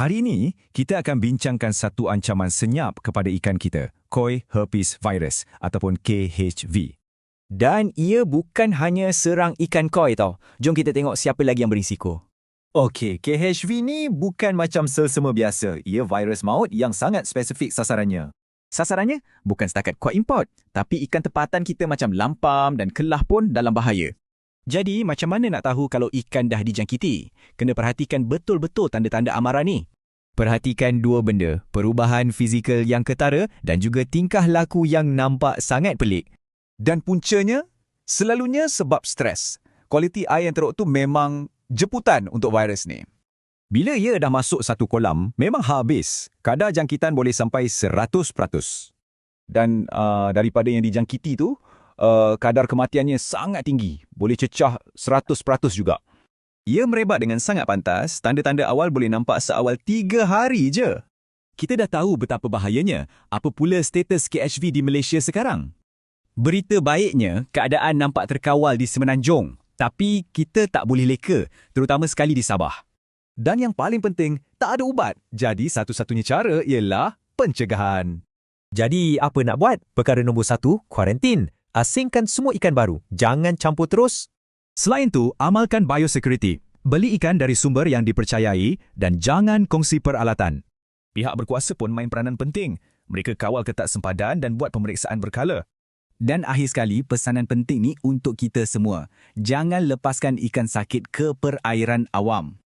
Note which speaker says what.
Speaker 1: Hari ini, kita akan bincangkan satu ancaman senyap kepada ikan kita, Koi herpes virus ataupun KHV.
Speaker 2: Dan ia bukan hanya serang ikan koi tau. Jom kita tengok siapa lagi yang berisiko.
Speaker 3: Okey, KHV ni bukan macam selsema biasa. Ia virus maut yang sangat spesifik sasarannya.
Speaker 2: Sasarannya bukan setakat koi import, tapi ikan tempatan kita macam lampam dan kelah pun dalam bahaya.
Speaker 4: Jadi, macam mana nak tahu kalau ikan dah dijangkiti? Kena perhatikan betul-betul tanda-tanda amaran ni.
Speaker 2: Perhatikan dua benda, perubahan fizikal yang ketara dan juga tingkah laku yang nampak sangat pelik.
Speaker 3: Dan puncanya, selalunya sebab stres. Kualiti air yang teruk tu memang jemputan untuk virus ni.
Speaker 1: Bila ia dah masuk satu kolam, memang habis. Kadar jangkitan boleh sampai 100%.
Speaker 3: Dan daripada yang dijangkiti tu, kadar kematiannya sangat tinggi. Boleh cecah 100% juga. Ia merebak dengan sangat pantas. Tanda-tanda awal boleh nampak seawal 3 hari je.
Speaker 4: Kita dah tahu betapa bahayanya. Apa pula status KHV di Malaysia sekarang? Berita baiknya, keadaan nampak terkawal di Semenanjung. Tapi kita tak boleh leka, terutama sekali di Sabah.
Speaker 3: Dan yang paling penting, tak ada ubat. Jadi satu-satunya cara ialah pencegahan.
Speaker 5: Jadi apa nak buat? Perkara nombor 1, kuarantin. Asingkan semua ikan baru. Jangan campur terus.
Speaker 4: Selain tu, amalkan biosecurity. Beli ikan dari sumber yang dipercayai dan jangan kongsi peralatan.
Speaker 1: Pihak berkuasa pun main peranan penting. Mereka kawal ketat sempadan dan buat pemeriksaan berkala.
Speaker 4: Dan akhir sekali, pesanan penting ni untuk kita semua. Jangan lepaskan ikan sakit ke perairan awam.